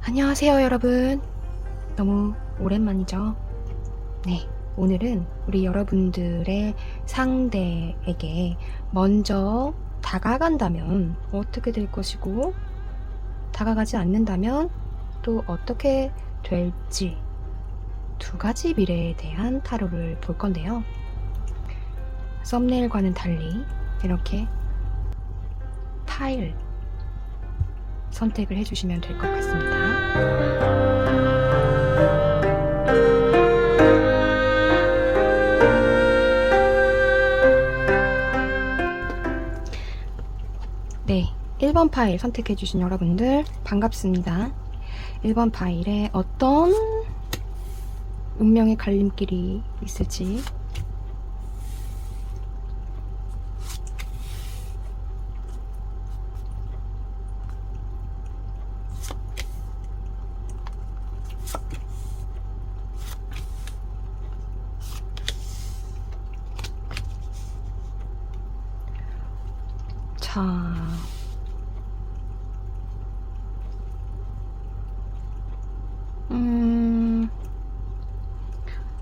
안녕하세요, 여러분. 너무 오랜만이죠? 네, 오늘은 우리 여러분들의 상대에게 먼저 다가간다면 어떻게 될 것이고, 다가가지 않는다면 또 어떻게 될지 두 가지 미래에 대한 타로를 볼 건데요. 썸네일과는 달리 이렇게 파일 선택을 해주시면 될 것 같습니다. 네, 1번 파일 선택해주신 여러분들 반갑습니다. 1번 파일에 어떤 운명의 갈림길이 있을지 자,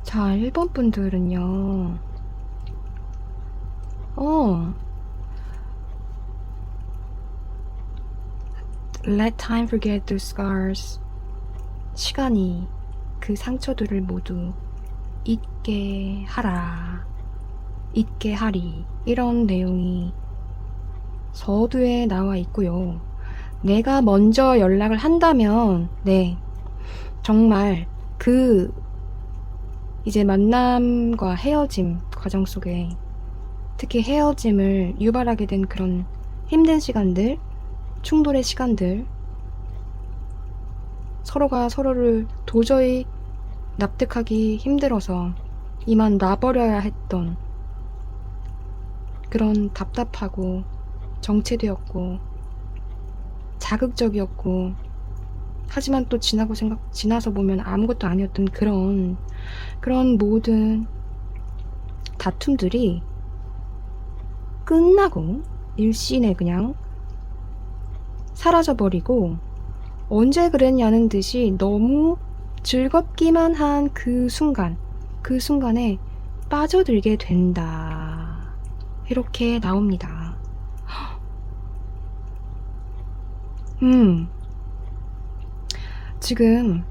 자, 1번 분들은요, Let time forget the scars. 시간이 그 상처들을 모두 잊게 하라. 잊게 하리. 이런 내용이 서두에 나와 있고요. 내가 먼저 연락을 한다면, 네, 정말 그 이제 만남과 헤어짐 과정 속에 특히 헤어짐을 유발하게 된 그런 힘든 시간들, 충돌의 시간들, 서로가 서로를 도저히 납득하기 힘들어서 이만 놔버려야 했던 그런 답답하고 정체되었고 자극적이었고 하지만 또 지나서 보면 아무것도 아니었던 그런 모든 다툼들이 끝나고 일신에 그냥 사라져버리고 언제 그랬냐는 듯이 너무 즐겁기만 한 그 순간에 빠져들게 된다. 이렇게 나옵니다. 지금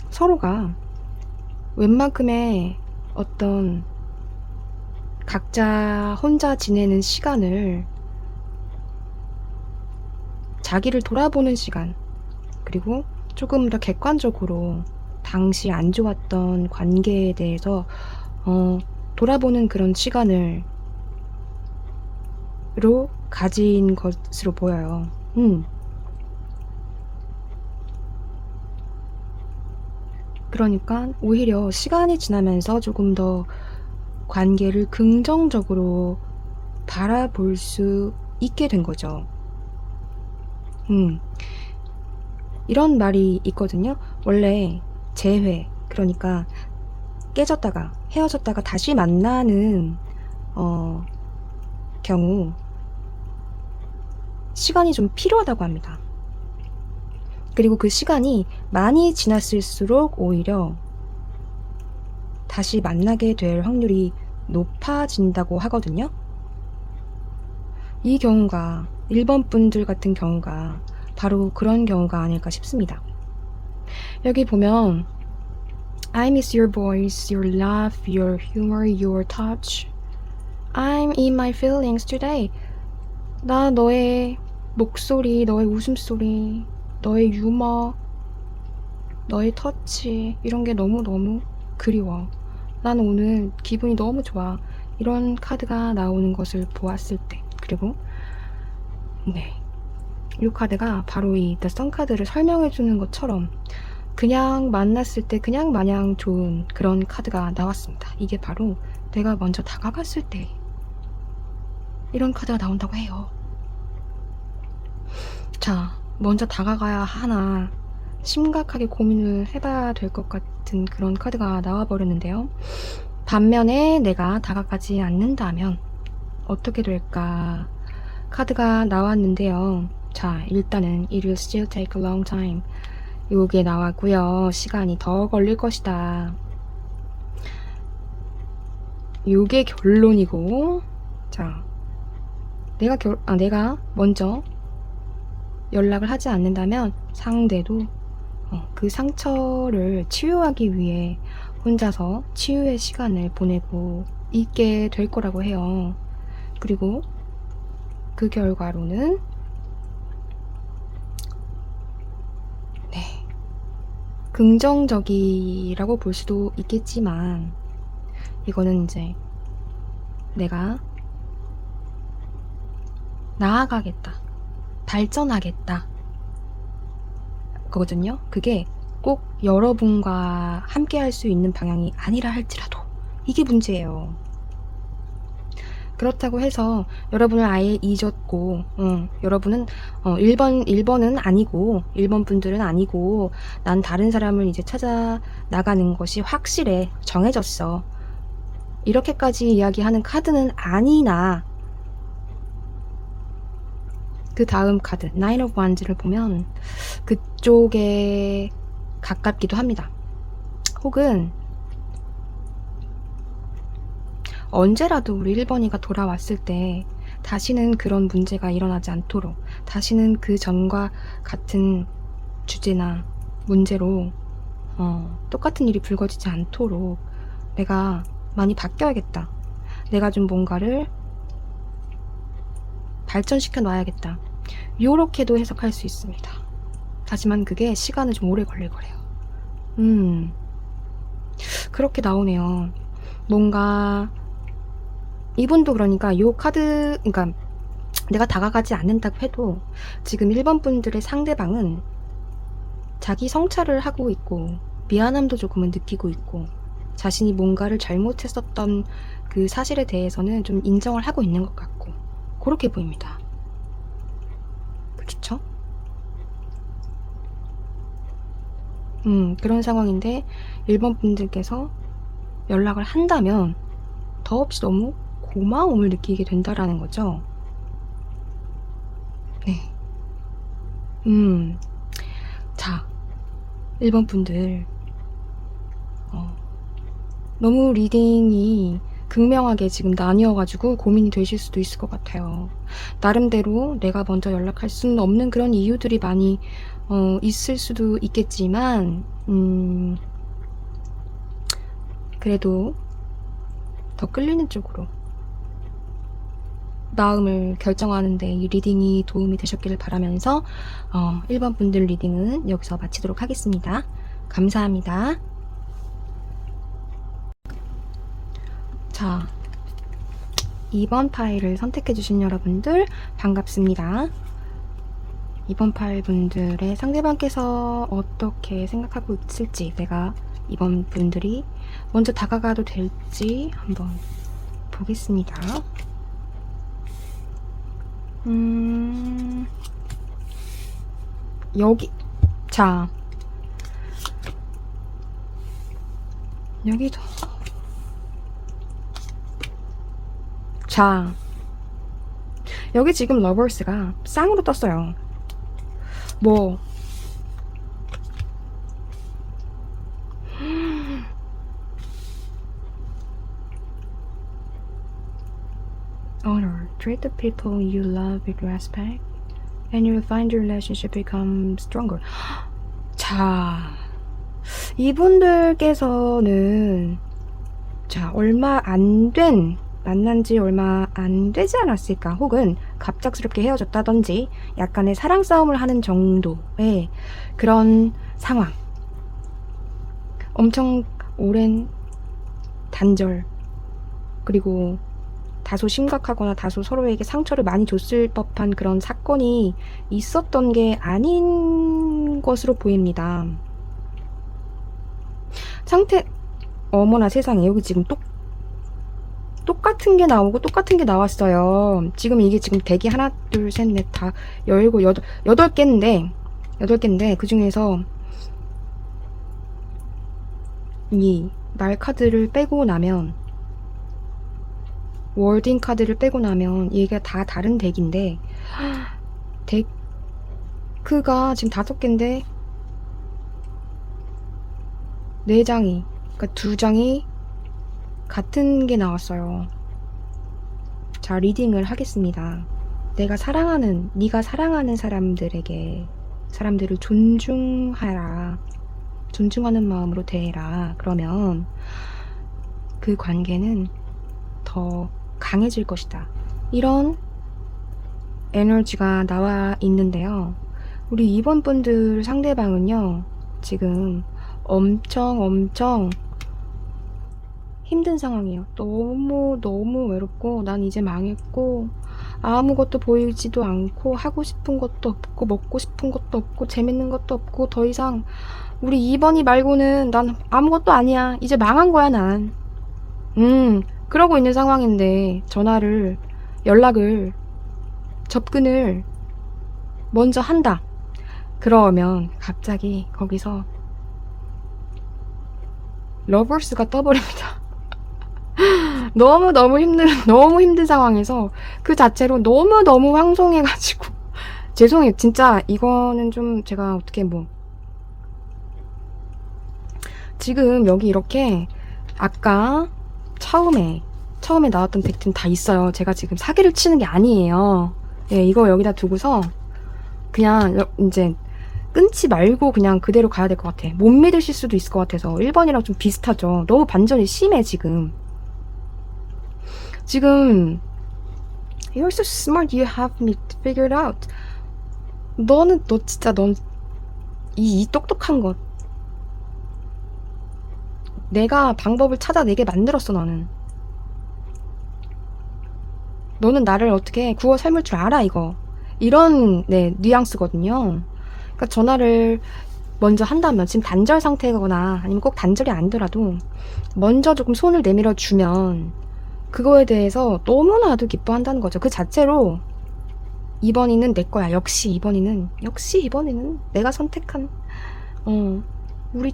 서로가 웬만큼의 어떤 각자 혼자 지내는 시간을 자기를 돌아보는 시간, 그리고 조금 더 객관적으로 당시 안 좋았던 관계에 대해서 돌아보는 그런 시간을 가진 것으로 보여요. 그러니까 오히려 시간이 지나면서 조금 더 관계를 긍정적으로 바라볼 수 있게 된 거죠. 이런 말이 있거든요. 원래 재회, 그러니까 깨졌다가 헤어졌다가 다시 만나는 경우 시간이 좀 필요하다고 합니다. 그리고 그 시간이 많이 지났을수록 오히려 다시 만나게 될 확률이 높아진다고 하거든요. 이 경우가 1번 분들 같은 경우가 바로 그런 경우가 아닐까 싶습니다. 여기 보면 I miss your voice, your laugh, your humor, your touch. I'm in my feelings today. 나 너의 목소리, 너의 웃음소리, 너의 유머, 너의 터치 이런 게 너무너무 그리워. 난 오늘 기분이 너무 좋아. 이런 카드가 나오는 것을 보았을 때, 그리고 네, 이 카드가 바로 이 The Sun 카드를 설명해 주는 것처럼 그냥 만났을 때 그냥 마냥 좋은 그런 카드가 나왔습니다. 이게 바로 내가 먼저 다가갔을 때 이런 카드가 나온다고 해요. 자, 먼저 다가가야 하나 심각하게 고민을 해봐야 될 것 같은 그런 카드가 나와버렸는데요. 반면에 내가 다가가지 않는다면 어떻게 될까 카드가 나왔는데요. 자, 일단은 It will still take a long time. 요게 나왔고요. 시간이 더 걸릴 것이다. 요게 결론이고, 자, 내가 먼저 연락을 하지 않는다면 상대도 그 상처를 치유하기 위해 혼자서 치유의 시간을 보내고 있게 될 거라고 해요. 그리고 그 결과로는 네, 긍정적이라고 볼 수도 있겠지만 이거는 이제 내가 나아가겠다, 발전하겠다 거거든요. 그게 꼭 여러분과 함께 할 수 있는 방향이 아니라 할지라도 이게 문제예요. 그렇다고 해서 여러분을 아예 잊었고, 여러분은 1번은 아니고, 1번 분들은 아니고, 난 다른 사람을 이제 찾아 나가는 것이 확실해, 정해졌어. 이렇게까지 이야기하는 카드는 아니나, 그 다음 카드, Nine of Wands를 보면 그쪽에 가깝기도 합니다. 혹은 언제라도 우리 1번이가 돌아왔을 때 다시는 그런 문제가 일어나지 않도록, 다시는 그 전과 같은 주제나 문제로 똑같은 일이 불거지지 않도록 내가 많이 바뀌어야겠다. 내가 좀 뭔가를 발전시켜 놔야겠다. 요렇게도 해석할 수 있습니다. 하지만 그게 시간은 좀 오래 걸릴 거래요. 그렇게 나오네요. 뭔가 이분도 그러니까 요 카드, 그러니까 내가 다가가지 않는다고 해도 지금 1번 분들의 상대방은 자기 성찰을 하고 있고 미안함도 조금은 느끼고 있고 자신이 뭔가를 잘못했었던 그 사실에 대해서는 좀 인정을 하고 있는 것 같고 그렇게 보입니다. 그렇죠? 그런 상황인데 1번 분들께서 연락을 한다면 더없이 너무 고마움을 느끼게 된다라는 거죠. 네. 자, 1번 분들 너무 리딩이 극명하게 지금 나뉘어가지고 고민이 되실 수도 있을 것 같아요. 나름대로 내가 먼저 연락할 수는 없는 그런 이유들이 많이 있을 수도 있겠지만 그래도 더 끌리는 쪽으로 마음을 결정하는데 이 리딩이 도움이 되셨기를 바라면서 1번 분들 리딩은 여기서 마치도록 하겠습니다. 감사합니다. 자, 2번 파일을 선택해주신 여러분들 반갑습니다. 2번 파일 분들의 상대방께서 어떻게 생각하고 있을지, 내가 2번 분들이 먼저 다가가도 될지 한번 보겠습니다. 여기, 자, 여기도. 자, 여기 지금 러버스가 쌍으로 떴어요. 뭐 honor, treat the people you love with respect and you'll find your relationship become stronger. 자, 이분들께서는 자, 만난 지 얼마 안 되지 않았을까? 혹은 갑작스럽게 헤어졌다든지 약간의 사랑 싸움을 하는 정도의 그런 상황. 엄청 오랜 단절, 그리고 다소 심각하거나 다소 서로에게 상처를 많이 줬을 법한 그런 사건이 있었던 게 아닌 것으로 보입니다. 어머나 세상에, 여기 지금 똑같은 게 나오고 똑같은 게 나왔어요. 지금 이게 지금 덱이 하나, 둘, 셋, 넷, 다 열고 여덟 개인데 그 중에서 이 말 카드를 빼고 나면, 월딩 카드를 빼고 나면 얘가 다 다른 덱인데, 데크가 지금 5개인데 4장이, 그러니까 2장이 같은 게 나왔어요. 자, 리딩을 하겠습니다. 네가 사랑하는 사람들을 존중하라. 존중하는 마음으로 대해라. 그러면 그 관계는 더 강해질 것이다. 이런 에너지가 나와 있는데요. 우리 2번 분들 상대방은요, 지금 엄청 힘든 상황이에요. 너무 외롭고, 난 이제 망했고, 아무것도 보이지도 않고, 하고 싶은 것도 없고, 먹고 싶은 것도 없고, 재밌는 것도 없고, 더 이상 우리 2번이 말고는 난 아무것도 아니야. 이제 망한 거야, 난. 그러고 있는 상황인데, 연락을, 접근을 먼저 한다. 그러면 갑자기 거기서 러버스가 떠버립니다. 너무 힘든 상황에서 그 자체로 너무 황송해가지고. 죄송해요. 진짜 이거는 좀 제가 어떻게 지금 여기 이렇게 아까 처음에 나왔던 덱들은 다 있어요. 제가 지금 사기를 치는 게 아니에요. 예, 이거 여기다 두고서 그냥 이제 끊지 말고 그냥 그대로 가야 될 것 같아. 못 믿으실 수도 있을 것 같아서. 1번이랑 좀 비슷하죠. 너무 반전이 심해 지금. You're so smart, you have me figured out. 이 똑똑한 것. 내가 방법을 찾아내게 만들었어, 너는. 너는 나를 어떻게 구워 삶을 줄 알아, 이거. 이런, 뉘앙스거든요. 그러니까 전화를 먼저 한다면, 지금 단절 상태거나, 아니면 꼭 단절이 아니더라도, 먼저 조금 손을 내밀어 주면, 그거에 대해서 너무나도 기뻐한다는 거죠. 그 자체로, 2번이는 내 거야. 역시 2번이는 내가 선택한, 우리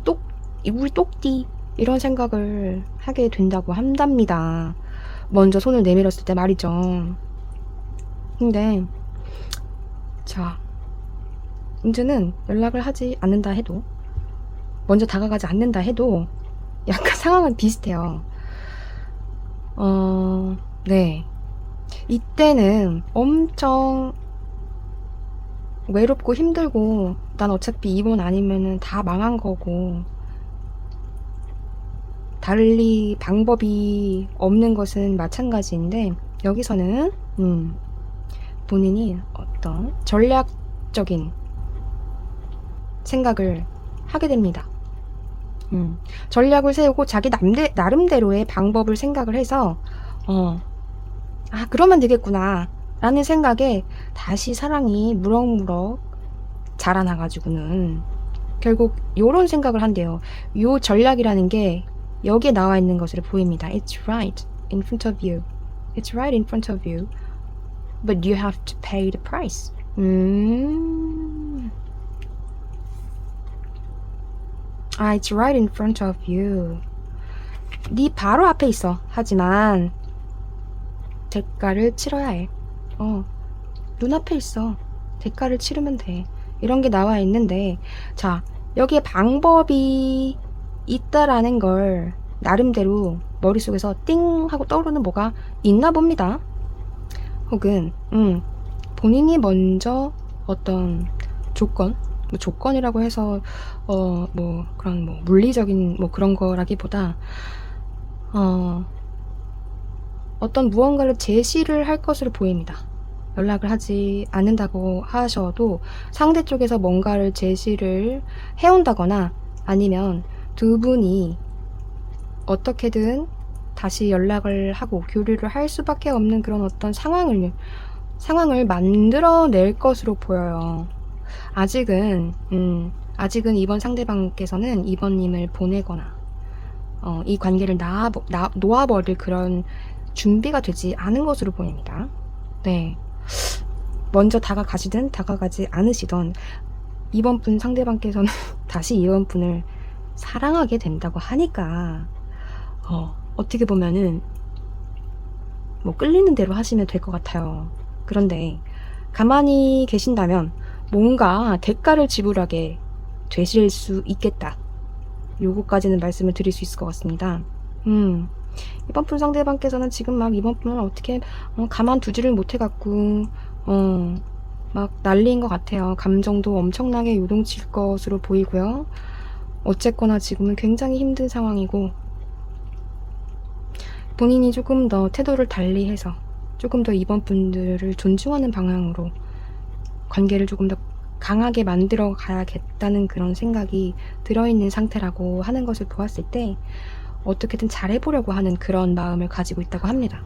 똑띠. 이런 생각을 하게 된다고 한답니다. 먼저 손을 내밀었을 때 말이죠. 근데 자, 문제는 연락을 하지 않는다 해도, 먼저 다가가지 않는다 해도 약간 상황은 비슷해요. 네. 이때는 엄청 외롭고 힘들고, 난 어차피 2번 아니면은 다 망한 거고, 달리 방법이 없는 것은 마찬가지인데, 여기서는 본인이 어떤 전략적인 생각을 하게 됩니다. 전략을 세우고 자기 나름대로의 방법을 생각을 해서 그러면 되겠구나 라는 생각에 다시 사랑이 무럭무럭 자라나가지고는 결국 요런 생각을 한대요. 요 전략이라는 게 여기에 나와 있는 것으로 보입니다. It's right in front of you. It's right in front of you. But you have to pay the price. It's right in front of you. 네 바로 앞에 있어. 하지만 대가를 치러야 해. 눈앞에 있어. 대가를 치르면 돼. 이런 게 나와 있는데, 자, 여기에 방법이 있다라는 걸 나름대로 머릿속에서 띵 하고 떠오르는 뭐가 있나 봅니다. 혹은 본인이 먼저 어떤 조건이라고 해서 그런 물리적인 그런 거라기보다 어떤 무언가를 제시를 할 것으로 보입니다. 연락을 하지 않는다고 하셔도 상대 쪽에서 뭔가를 제시를 해온다거나, 아니면 두 분이 어떻게든 다시 연락을 하고 교류를 할 수밖에 없는 그런 어떤 상황을 만들어낼 것으로 보여요. 아직은 2번 상대방께서는 2번님을 보내거나 이 관계를 놓아버릴 그런 준비가 되지 않은 것으로 보입니다. 네. 먼저 다가가시든 다가가지 않으시던 2번 분 상대방께서는 다시 2번 분을 사랑하게 된다고 하니까 어떻게 보면은 끌리는 대로 하시면 될 것 같아요. 그런데 가만히 계신다면 뭔가 대가를 지불하게 되실 수 있겠다. 요거까지는 말씀을 드릴 수 있을 것 같습니다. 이번 분 상대방께서는 지금 막 이번 분을 어떻게 가만두지를 못해갖고 막 난리인 것 같아요. 감정도 엄청나게 요동칠 것으로 보이고요. 어쨌거나 지금은 굉장히 힘든 상황이고 본인이 조금 더 태도를 달리해서 조금 더 이번 분들을 존중하는 방향으로 관계를 조금 더 강하게 만들어 가야겠다는 그런 생각이 들어있는 상태라고 하는 것을 보았을 때 어떻게든 잘해보려고 하는 그런 마음을 가지고 있다고 합니다.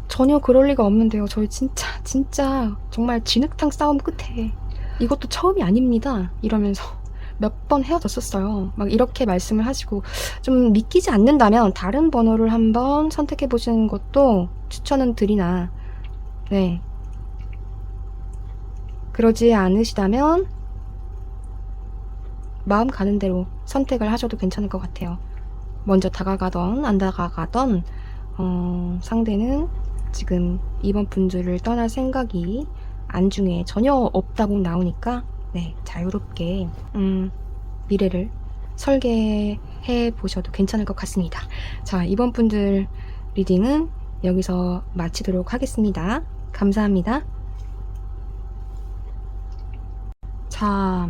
전혀 그럴 리가 없는데요. 저희 진짜 정말 진흙탕 싸움 끝에 이것도 처음이 아닙니다 이러면서 몇 번 헤어졌었어요. 막 이렇게 말씀을 하시고 좀 믿기지 않는다면 다른 번호를 한번 선택해 보시는 것도 추천은 드리나 네, 그러지 않으시다면 마음 가는 대로 선택을 하셔도 괜찮을 것 같아요. 먼저 다가가던 안 다가가던 상대는 지금 이번 분들을 떠날 생각이 안중에 전혀 없다고 나오니까 네, 자유롭게 미래를 설계해 보셔도 괜찮을 것 같습니다. 자, 이번 분들 리딩은 여기서 마치도록 하겠습니다. 감사합니다. 자,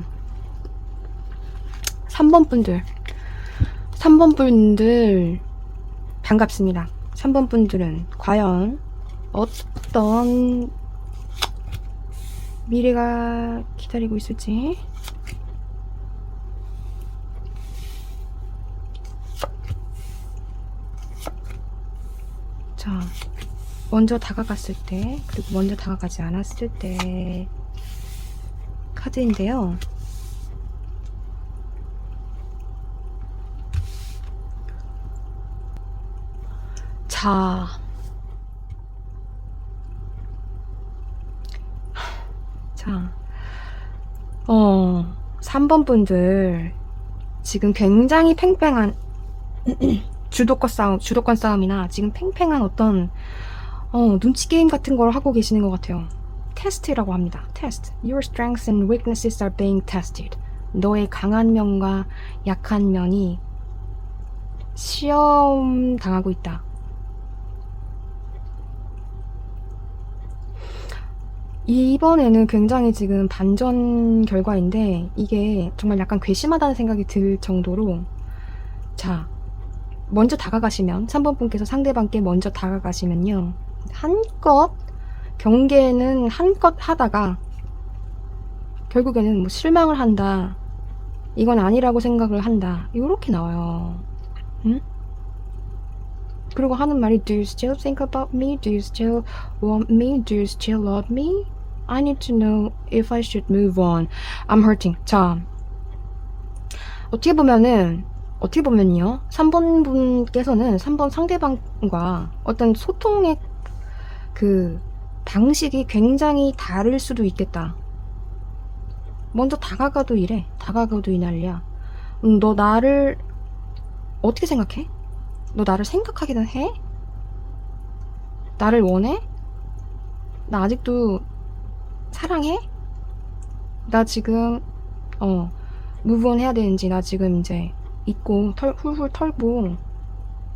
3번 분들 반갑습니다. 3번 분들은 과연 어떤 미래가 기다리고 있을지. 자, 먼저 다가갔을 때, 그리고 먼저 다가가지 않았을 때 카드인데요. 자, 3번 분들 지금 굉장히 팽팽한 주도권 싸움이나 지금 팽팽한 어떤 눈치 게임 같은 걸 하고 계시는 것 같아요. 테스트라고 합니다. 테스트. Your strengths and weaknesses are being tested. 너의 강한 면과 약한 면이 시험 당하고 있다. 이번에는 굉장히 지금 반전 결과인데 이게 정말 약간 괘씸하다는 생각이 들 정도로 자, 먼저 다가가시면 3번 분께서 상대방께 먼저 다가가시면요 한껏 경계는 한껏 하다가 결국에는 뭐 실망을 한다, 이건 아니라고 생각을 한다, 이렇게 나와요. 응? 그리고 하는 말이 Do you still think about me? Do you still want me? Do you still love me? I need to know if I should move on. I'm hurting. 자, 어떻게 보면요 3번 분께서는 3번 상대방과 어떤 소통의 그 방식이 굉장히 다를 수도 있겠다. 먼저 다가가도 이래, 다가가도 이 난리야. 너 나를 어떻게 생각해? 너 나를 생각하기는 해? 나를 원해? 나 아직도 사랑해? 나 지금 무브온 해야 되는지, 나 지금 이제 잊고 훌훌 털고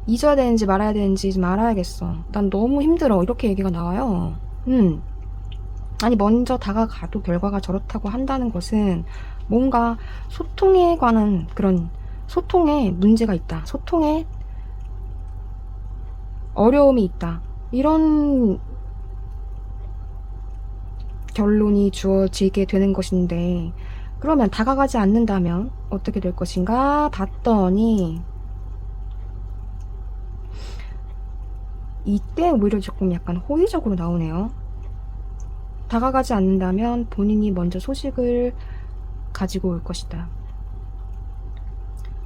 잊어야 되는지 말아야 되는지 좀 알아야겠어. 난 너무 힘들어. 이렇게 얘기가 나와요. 아니 먼저 다가가도 결과가 저렇다고 한다는 것은 뭔가 소통에 관한 그런 소통에 문제가 있다, 소통에 어려움이 있다, 이런 결론이 주어지게 되는 것인데, 그러면 다가가지 않는다면 어떻게 될 것인가 봤더니 이때 오히려 조금 약간 호의적으로 나오네요. 다가가지 않는다면 본인이 먼저 소식을 가지고 올 것이다.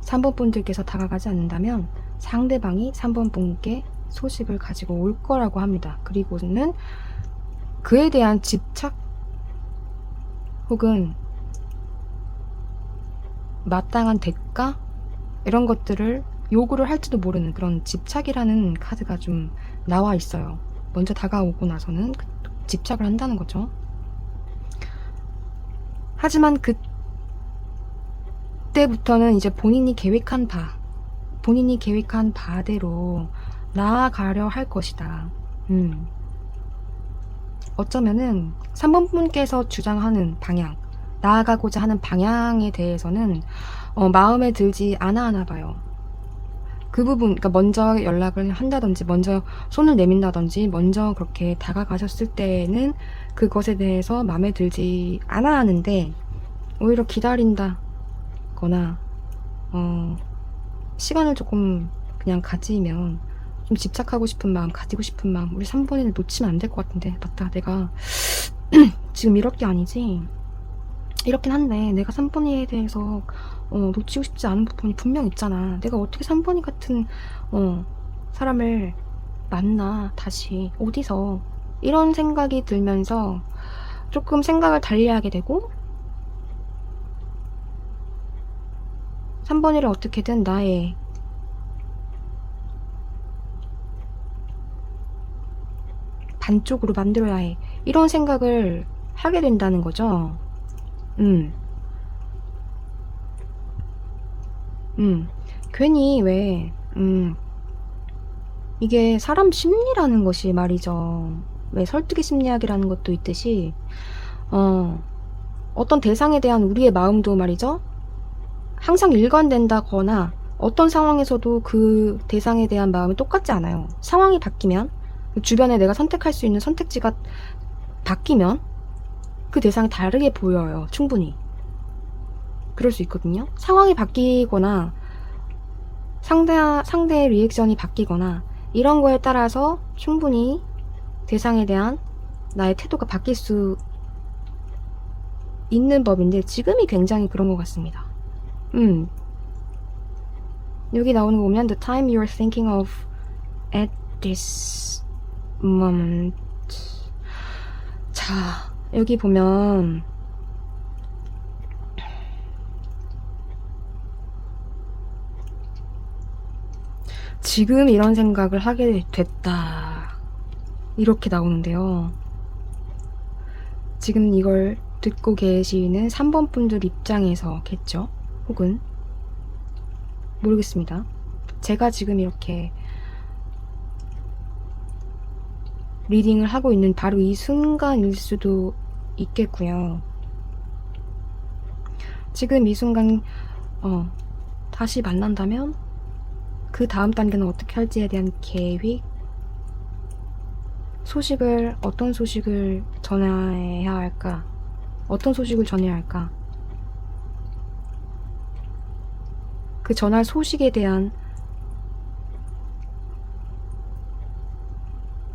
3번 분들께서 다가가지 않는다면 상대방이 3번 분께 소식을 가지고 올 거라고 합니다. 그리고는 그에 대한 집착 혹은 마땅한 대가 이런 것들을 요구를 할지도 모르는 그런 집착이라는 카드가 좀 나와 있어요. 먼저 다가오고 나서는 집착을 한다는 거죠. 하지만 그때부터는 이제 본인이 계획한 바대로 나아가려 할 것이다. 어쩌면은 3번 분께서 주장하는 방향, 나아가고자 하는 방향에 대해서는 마음에 들지 않아 하나 봐요. 그 부분, 그러니까 먼저 연락을 한다든지, 먼저 손을 내민다든지, 먼저 그렇게 다가가셨을 때는 그것에 대해서 마음에 들지 않아 하는데, 오히려 기다린다거나, 시간을 조금 그냥 가지면, 좀 집착하고 싶은 마음, 가지고 싶은 마음, 우리 3번을 놓치면 안 될 것 같은데, 맞다, 내가 지금 이럴 게 아니지. 이렇긴 한데, 내가 3번이에 대해서 놓치고 싶지 않은 부분이 분명 있잖아. 내가 어떻게 3번이 같은 사람을 만나 다시 어디서, 이런 생각이 들면서 조금 생각을 달리하게 되고, 3번이를 어떻게든 나의 반쪽으로 만들어야 해, 이런 생각을 하게 된다는 거죠. 괜히 왜 이게 사람 심리라는 것이 말이죠. 왜 설득의 심리학이라는 것도 있듯이 어떤 대상에 대한 우리의 마음도 말이죠. 항상 일관된다거나 어떤 상황에서도 그 대상에 대한 마음이 똑같지 않아요. 상황이 바뀌면, 주변에 내가 선택할 수 있는 선택지가 바뀌면 그 대상이 다르게 보여요. 충분히. 그럴 수 있거든요. 상황이 바뀌거나 상대의 리액션이 바뀌거나 이런 거에 따라서 충분히 대상에 대한 나의 태도가 바뀔 수 있는 법인데, 지금이 굉장히 그런 것 같습니다. 여기 나오는 거 보면 The time you're thinking of at this moment. 자, 여기 보면 지금 이런 생각을 하게 됐다, 이렇게 나오는데요. 지금 이걸 듣고 계시는 3번 분들 입장에서겠죠? 혹은 모르겠습니다. 제가 지금 이렇게 리딩을 하고 있는 바로 이 순간일 수도 있겠고요. 지금 이 순간 다시 만난다면 그 다음 단계는 어떻게 할지에 대한 계획, 어떤 소식을 전해야 할까, 어떤 소식을 전해야 할까, 그 전할 소식에 대한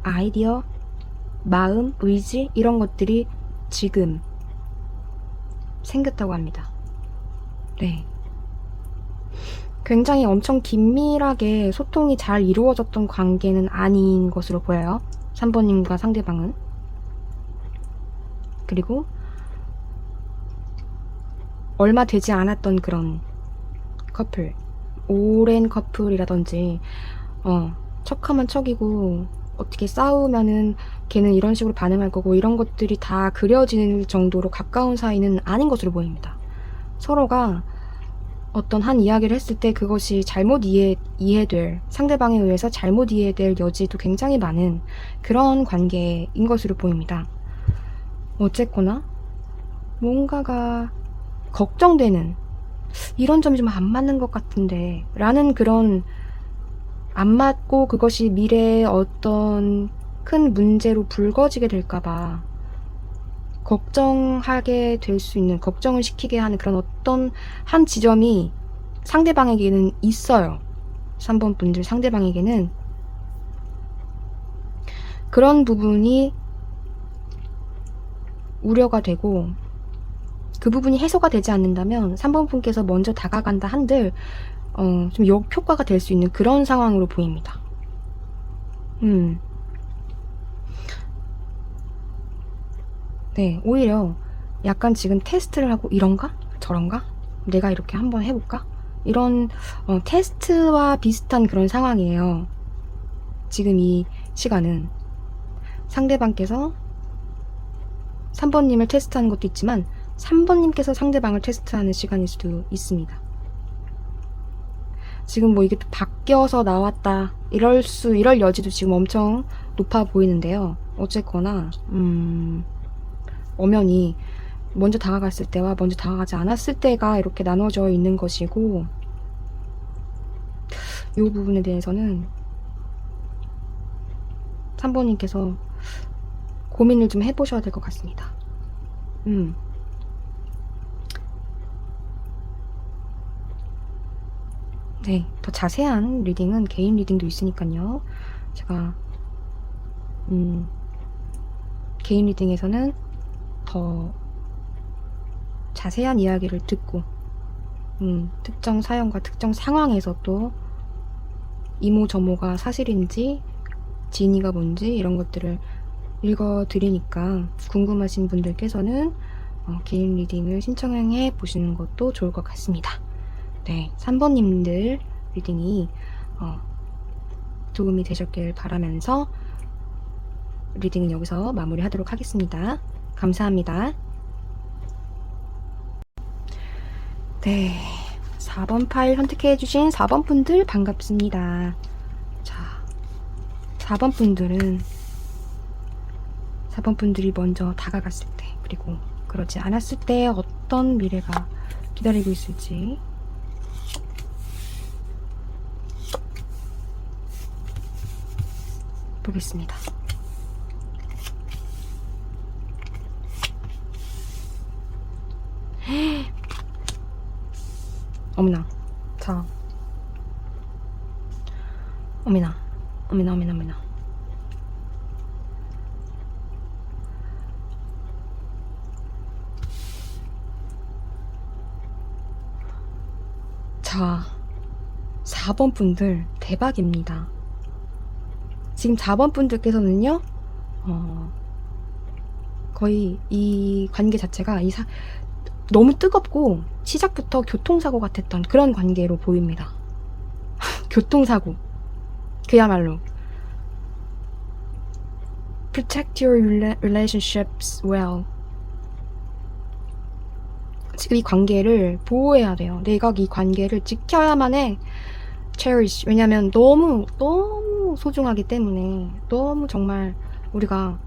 아이디어, 마음, 의지, 이런 것들이 지금 생겼다고 합니다. 네. 굉장히 엄청 긴밀하게 소통이 잘 이루어졌던 관계는 아닌 것으로 보여요. 3번님과 상대방은. 그리고 얼마 되지 않았던 그런 커플, 오랜 커플이라든지 척하면 척이고 어떻게 싸우면은 걔는 이런 식으로 반응할 거고, 이런 것들이 다 그려질 정도로 가까운 사이는 아닌 것으로 보입니다. 서로가 어떤 한 이야기를 했을 때 그것이 잘못 이해될, 상대방에 의해서 잘못 이해될 여지도 굉장히 많은 그런 관계인 것으로 보입니다. 어쨌거나 뭔가가 걱정되는, 이런 점이 좀 안 맞는 것 같은데 라는 그런, 안 맞고 그것이 미래에 어떤 큰 문제로 불거지게 될까봐 걱정하게 될 수 있는, 걱정을 시키게 하는 그런 어떤 한 지점이 상대방에게는 있어요. 3번 분들 상대방에게는 그런 부분이 우려가 되고, 그 부분이 해소가 되지 않는다면 3번 분께서 먼저 다가간다 한들 좀 역효과가 될 수 있는 그런 상황으로 보입니다. 네, 오히려 약간 지금 테스트를 하고, 이런가? 저런가? 내가 이렇게 한번 해볼까? 이런 테스트와 비슷한 그런 상황이에요. 지금 이 시간은 상대방께서 3번님을 테스트하는 것도 있지만 3번님께서 상대방을 테스트하는 시간일 수도 있습니다. 지금 뭐 이게 또 바뀌어서 나왔다 이럴 여지도 지금 엄청 높아 보이는데요. 어쨌거나 엄연히 먼저 다가갔을 때와 먼저 다가가지 않았을 때가 이렇게 나눠져 있는 것이고, 이 부분에 대해서는 3번님께서 고민을 좀 해보셔야 될 것 같습니다. 네, 더 자세한 리딩은 개인 리딩도 있으니까요. 제가 개인 리딩에서는 더 자세한 이야기를 듣고 특정 사연과 특정 상황에서 또 이모저모가 사실인지 진위가 뭔지 이런 것들을 읽어드리니까 궁금하신 분들께서는 개인 리딩을 신청해 보시는 것도 좋을 것 같습니다. 네, 3번님들 리딩이 도움이 되셨길 바라면서 리딩은 여기서 마무리하도록 하겠습니다. 감사합니다. 네, 4번 파일 선택해주신 4번 분들 반갑습니다. 자, 4번 분들이 먼저 다가갔을 때, 그리고 그러지 않았을 때 어떤 미래가 기다리고 있을지 보겠습니다. 어머나, 자, 어머나. 자, 4번 분들 대박입니다. 지금 4번 분들께서는요, 거의 이 관계 자체가 너무 뜨겁고 시작부터 교통사고 같았던 그런 관계로 보입니다. 교통사고. 그야말로. Protect your relationships well. 지금 이 관계를 보호해야 돼요. 내가 이 관계를 지켜야만 해. Cherish. 왜냐면 너무 소중하기 때문에, 너무 정말 우리가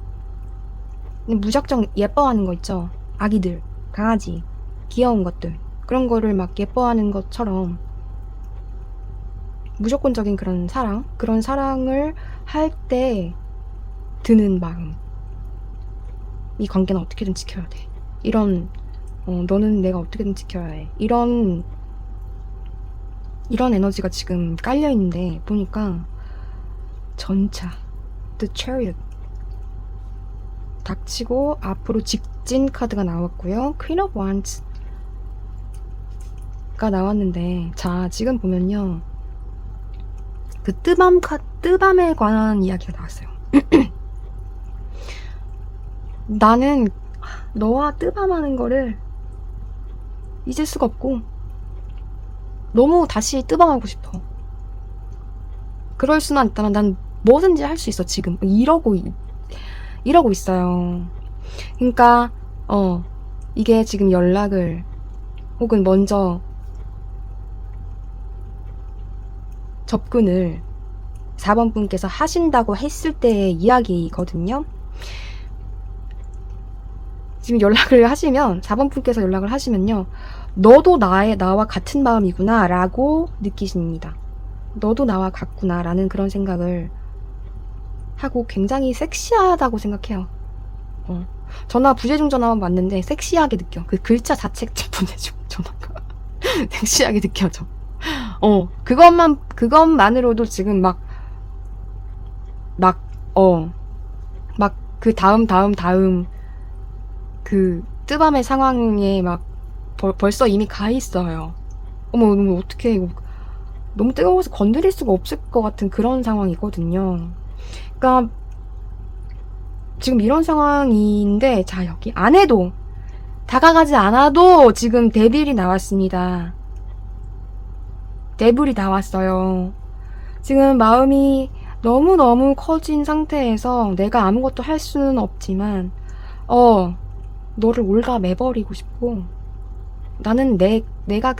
무작정 예뻐하는 거 있죠. 아기들, 강아지, 귀여운 것들, 그런 거를 막 예뻐하는 것처럼 무조건적인 그런 사랑을 할 때 드는 마음, 이 관계는 어떻게든 지켜야 돼. 이런 너는 내가 어떻게든 지켜야 해. 이런 에너지가 지금 깔려있는데, 보니까 전차, The Chariot 닥치고 앞으로 직진 카드가 나왔고요. Queen of Wands 가 나왔는데, 자, 지금 보면요, 그 뜨밤에 관한 이야기가 나왔어요. 나는 너와 뜨밤하는 거를 잊을 수가 없고 너무 다시 뜨밤하고 싶어. 그럴 수만 있다면 난 뭐든지 할 수 있어. 지금 이러고 있어요. 그러니까 이게 지금 연락을 혹은 먼저 접근을 4번 분께서 하신다고 했을 때의 이야기거든요. 지금 연락을 하시면, 4번 분께서 연락을 하시면요, 너도 나와 같은 마음이구나 라고 느끼십니다. 너도 나와 같구나 라는 그런 생각을 하고 굉장히 섹시하다고 생각해요. 전화 부재중 전화만 왔는데 섹시하게 느껴. 그 글자 자체가 부재중 전화가 섹시하게 느껴져. 그것만으로도 지금 막 그 다음 그 뜨밤의 상황에 막 벌써 이미 가 있어요. 어머, 어떡해. 이거 너무 뜨거워서 건드릴 수가 없을 것 같은 그런 상황이거든요. 그러니까 지금 이런 상황인데, 자, 여기 안에도 다가가지 않아도 지금 데빌이 나왔습니다. 데빌이 나왔어요. 지금 마음이 너무너무 커진 상태에서 내가 아무것도 할 수는 없지만 너를 올가매버리고 싶고, 나는 내가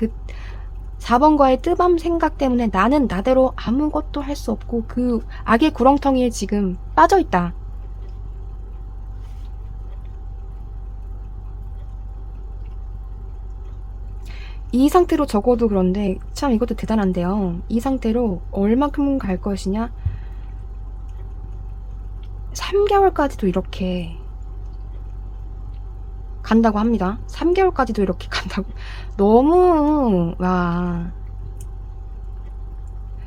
4번과의 뜨밤 생각 때문에 나는 나대로 아무것도 할 수 없고 그 악의 구렁텅이에 지금 빠져있다. 이 상태로 적어도 그런데 참 이것도 대단한데요. 이 상태로 얼만큼 갈 것이냐? 3개월까지도 이렇게 간다고 합니다. 3개월까지도 이렇게 간다고. 너무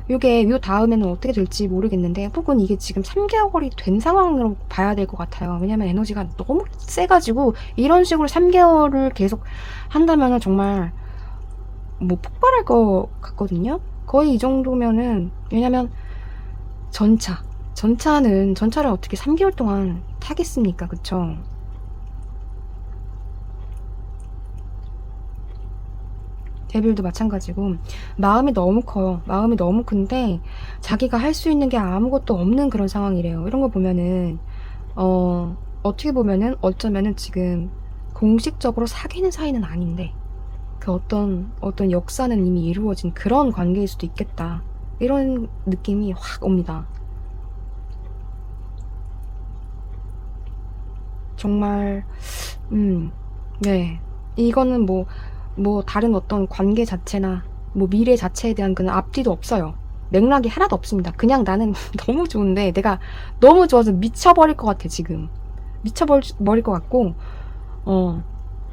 요게 요 다음에는 어떻게 될지 모르겠는데 혹은 이게 지금 3개월이 된 상황으로 봐야 될 것 같아요. 왜냐면 에너지가 너무 세가지고 이런 식으로 3개월을 계속 한다면은 정말 뭐 폭발할 것 같거든요. 거의 이 정도면은 왜냐면 전차를 어떻게 3개월 동안 타겠습니까? 그쵸? 데빌도 마찬가지고 마음이 너무 커요. 마음이 너무 큰데 자기가 할 수 있는 게 아무것도 없는 그런 상황이래요. 이런 거 보면은 어떻게 보면은 어쩌면은 지금 공식적으로 사귀는 사이는 아닌데 그 어떤 역사는 이미 이루어진 그런 관계일 수도 있겠다. 이런 느낌이 확 옵니다. 정말 네. 이거는 뭐 다른 어떤 관계 자체나 뭐 미래 자체에 대한 그런 앞뒤도 없어요. 맥락이 하나도 없습니다. 그냥 나는 너무 좋은데 내가 너무 좋아서 미쳐버릴 것 같아 지금. 미쳐버릴 것 같고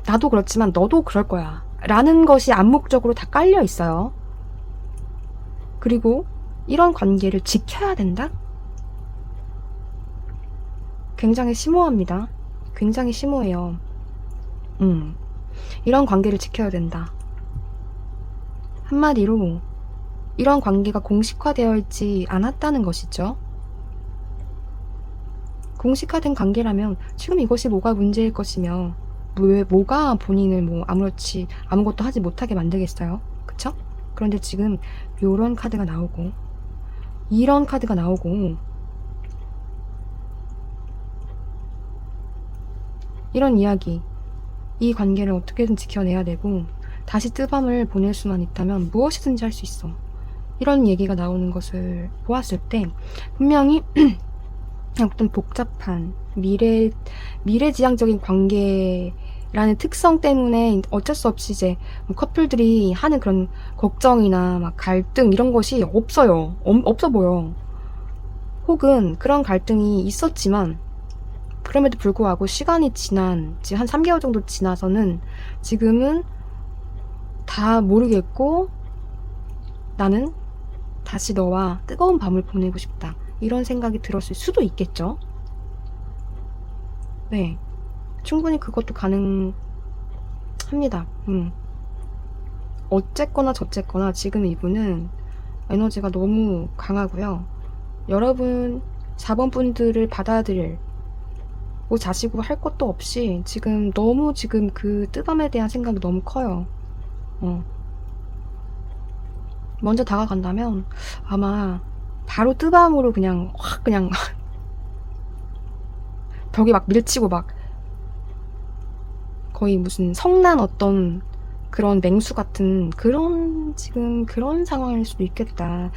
나도 그렇지만 너도 그럴 거야 라는 것이 암묵적으로 다 깔려 있어요. 그리고 이런 관계를 지켜야 된다? 굉장히 심오합니다. 굉장히 심오해요. 이런 관계를 지켜야 된다. 한마디로 이런 관계가 공식화되어 있지 않았다는 것이죠. 공식화된 관계라면 지금 이것이 뭐가 문제일 것이며 뭐가 본인을 뭐 아무것도 하지 못하게 만들겠어요. 그쵸? 그런데 지금 요런 카드가 나오고 이런 카드가 나오고 이런 이야기, 이 관계를 어떻게든 지켜내야 되고 다시 뜨밤을 보낼 수만 있다면 무엇이든지 할 수 있어. 이런 얘기가 나오는 것을 보았을 때 분명히 어떤 복잡한 미래지향적인 관계라는 특성 때문에 어쩔 수 없이 이제 뭐 커플들이 하는 그런 걱정이나 막 갈등 이런 것이 없어요. 없어 보여. 혹은 그런 갈등이 있었지만 그럼에도 불구하고 시간이 지금 한 3개월 정도 지나서는 지금은 다 모르겠고 나는 다시 너와 뜨거운 밤을 보내고 싶다. 이런 생각이 들었을 수도 있겠죠. 네. 충분히 그것도 가능합니다. 어쨌거나 저쨌거나 지금 이분은 에너지가 너무 강하고요. 여러분 4번 분들을 받아들일 뭐 자시고 할 것도 없이 지금 그 뜨밤에 대한 생각이 너무 커요. 먼저 다가간다면 아마 바로 뜨밤으로 그냥 벽에 막 밀치고 막 거의 무슨 성난 어떤 그런 맹수 같은 지금 그런 상황일 수도 있겠다.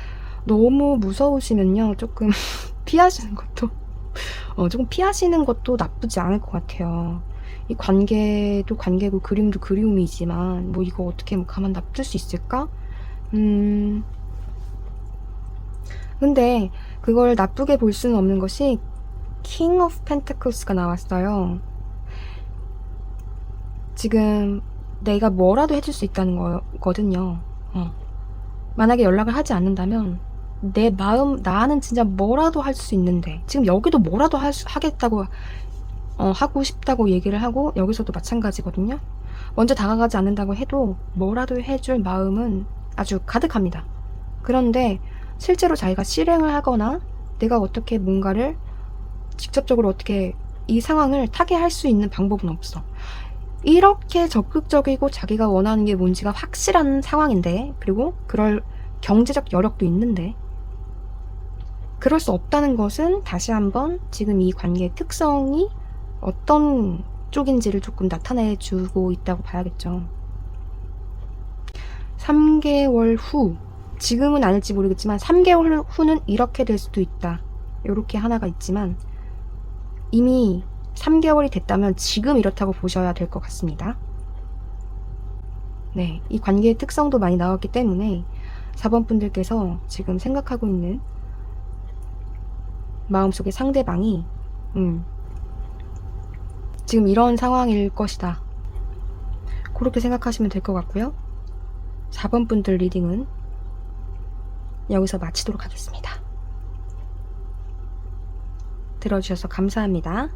너무 무서우시면요 조금 피하시는 것도 나쁘지 않을 것 같아요. 이 관계도 관계고 그림도 그리움이지만 뭐 이거 어떻게 가만 놔둘 수 있을까? 근데 그걸 나쁘게 볼 수는 없는 것이 King of Pentacles가 나왔어요. 지금 내가 뭐라도 해줄 수 있다는 거거든요. 만약에 연락을 하지 않는다면 나는 진짜 뭐라도 할 수 있는데 지금 여기도 뭐라도 하겠다고 하고 싶다고 얘기를 하고 여기서도 마찬가지거든요. 먼저 다가가지 않는다고 해도 뭐라도 해줄 마음은 아주 가득합니다. 그런데 실제로 자기가 실행을 하거나 내가 어떻게 뭔가를 직접적으로 어떻게 이 상황을 타게 할 수 있는 방법은 없어. 이렇게 적극적이고 자기가 원하는 게 뭔지가 확실한 상황인데 그리고 그럴 경제적 여력도 있는데 그럴 수 없다는 것은 다시 한번 지금 이 관계의 특성이 어떤 쪽인지를 조금 나타내 주고 있다고 봐야겠죠. 3개월 후, 지금은 아닐지 모르겠지만 3개월 후는 이렇게 될 수도 있다. 이렇게 하나가 있지만 이미 3개월이 됐다면 지금 이렇다고 보셔야 될 것 같습니다. 네, 이 관계의 특성도 많이 나왔기 때문에 4번 분들께서 지금 생각하고 있는 마음속의 상대방이 지금 이런 상황일 것이다. 그렇게 생각하시면 될 것 같고요. 4번 분들 리딩은 여기서 마치도록 하겠습니다. 들어주셔서 감사합니다.